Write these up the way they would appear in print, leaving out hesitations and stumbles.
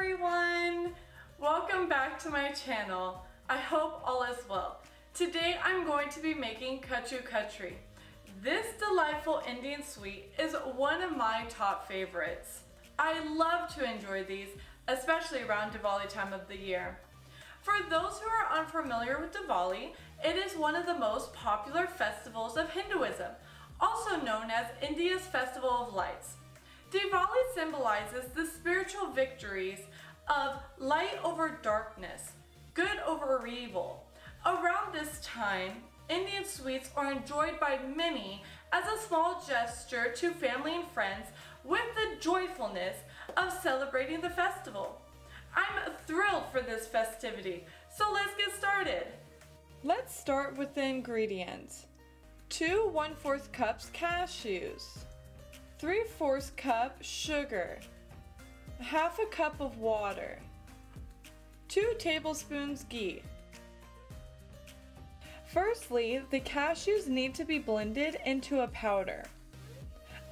everyone! Welcome back to my channel. I hope all is well. Today I'm going to be making Kaju Katli. This delightful Indian sweet is one of my top favorites. I love to enjoy these, especially around Diwali time of the year. For those who are unfamiliar with Diwali, it is one of the most popular festivals of Hinduism, also known as India's Festival of Lights. Diwali symbolizes the spiritual victories of light over darkness, good over evil. Around this time, Indian sweets are enjoyed by many as a small gesture to family and friends with the joyfulness of celebrating the festival. I'm thrilled for this festivity, so let's get started. Let's start with the ingredients. 2 1/4 cups cashews, 3/4 cup sugar, half a cup of water, 2 tablespoons ghee. Firstly, the cashews need to be blended into a powder.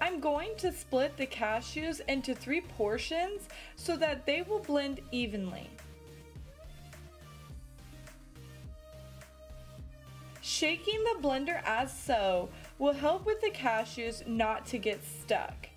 I'm going to split the cashews into 3 portions so that they will blend evenly. Shaking the blender as so will help with the cashews not to get stuck.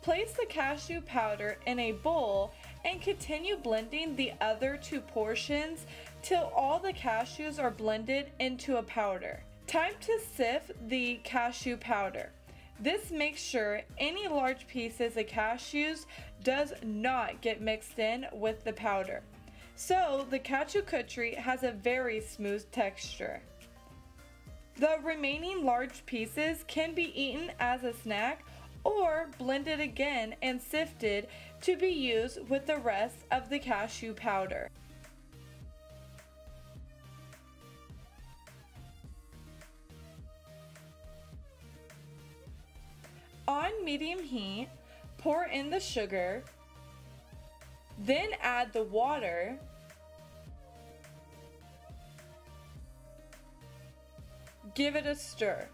Place the cashew powder in a bowl and continue blending the other 2 portions till all the cashews are blended into a powder. Time to sift the cashew powder. This makes sure any large pieces of cashews does not get mixed in with the powder. So the Kaju Katli has a very smooth texture. The remaining large pieces can be eaten as a snack or blended again and sifted to be used with the rest of the cashew powder. On medium heat, pour in the sugar, then add the water, give it a stir.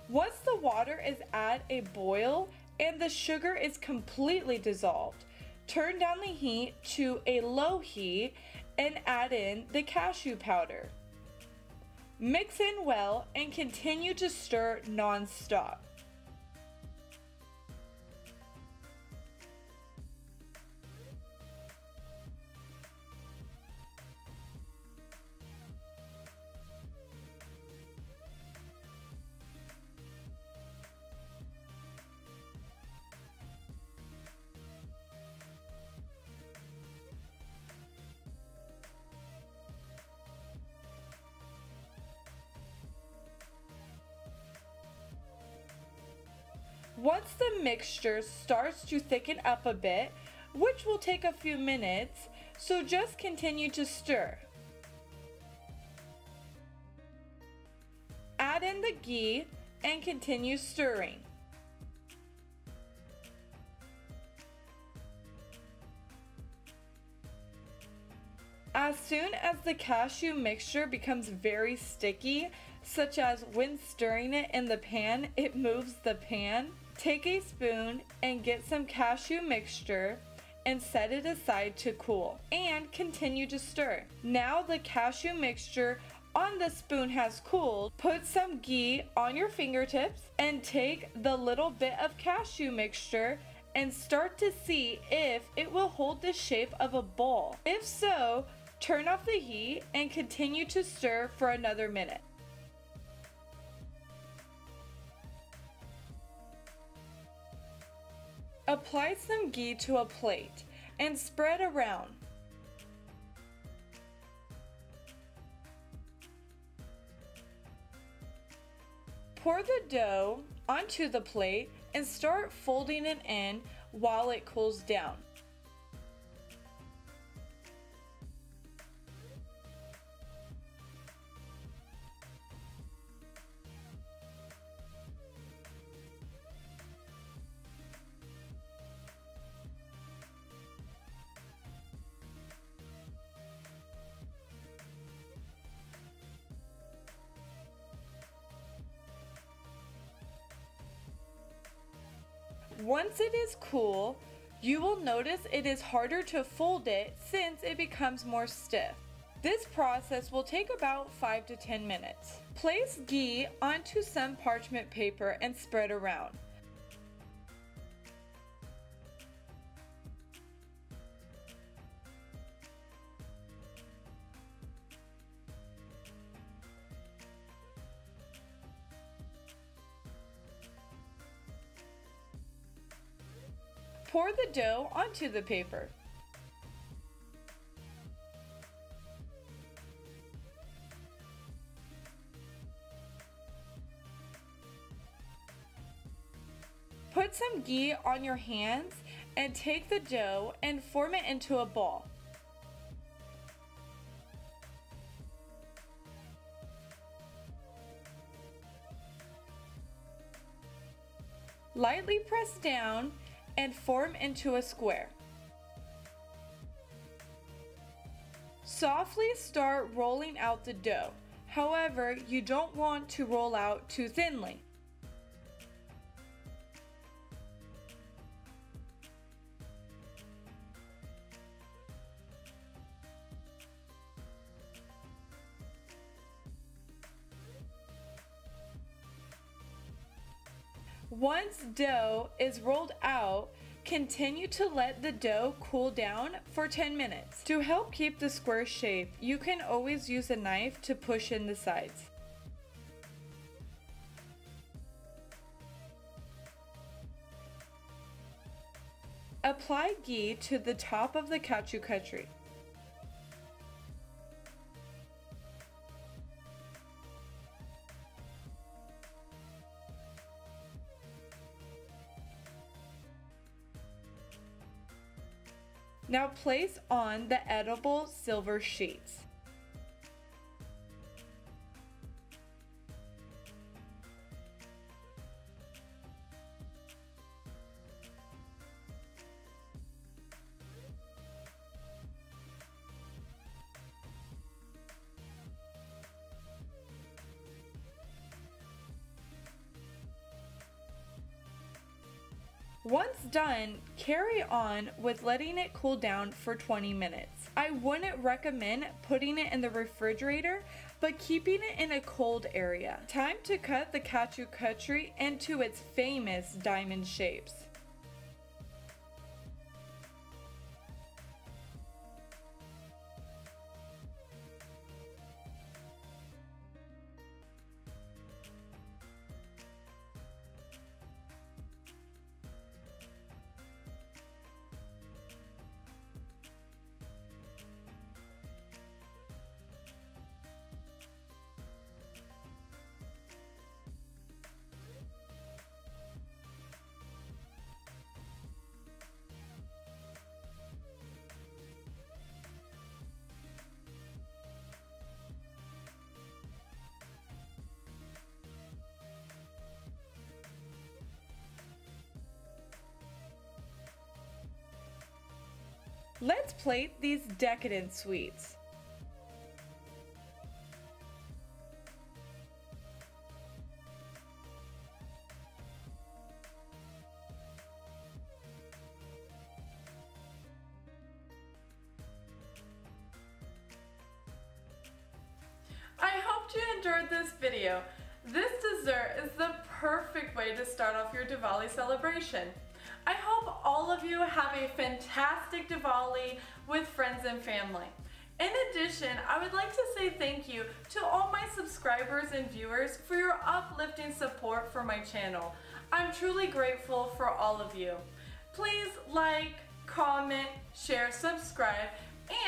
Once the water is at a boil and the sugar is completely dissolved, turn down the heat to a low heat and add in the cashew powder. Mix in well and continue to stir non-stop. Once the mixture starts to thicken up a bit, which will take a few minutes, so just continue to stir. Add in the ghee and continue stirring. As soon as the cashew mixture becomes very sticky, such as when stirring it in the pan, it moves the pan, take a spoon and get some cashew mixture and set it aside to cool and continue to stir. Now the cashew mixture on the spoon has cooled, put some ghee on your fingertips and take the little bit of cashew mixture and start to see if it will hold the shape of a ball. If so, turn off the heat and continue to stir for another minute. Apply some ghee to a plate and spread around. Pour the dough onto the plate and start folding it in while it cools down. Once it is cool, you will notice it is harder to fold it since it becomes more stiff. This process will take about 5 to 10 minutes. Place ghee onto some parchment paper and spread around. Pour the dough onto the paper. Put some ghee on your hands and take the dough and form it into a ball. Lightly press down and form into a square. Softly start rolling out the dough. However, you don't want to roll out too thinly. Once dough is rolled out, continue to let the dough cool down for 10 minutes. To help keep the square shape, you can always use a knife to push in the sides. Apply ghee to the top of the Cashew Katli. Now place on the edible silver sheets. Once done, carry on with letting it cool down for 20 minutes. I wouldn't recommend putting it in the refrigerator, but keeping it in a cold area. Time to cut the Cashew Katli into its famous diamond shapes. Let's plate these decadent sweets. I hope you enjoyed this video. This dessert is the perfect way to start off your Diwali celebration. I hope all of you have a fantastic Diwali with friends and family. In addition, I would like to say thank you to all my subscribers and viewers for your uplifting support for my channel. I'm truly grateful for all of you. Please like, comment, share, subscribe,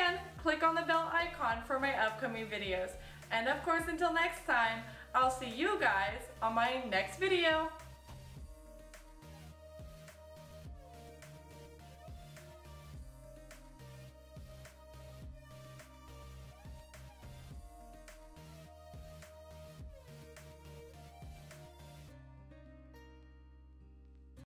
and click on the bell icon for my upcoming videos. And of course, until next time, I'll see you guys on my next video.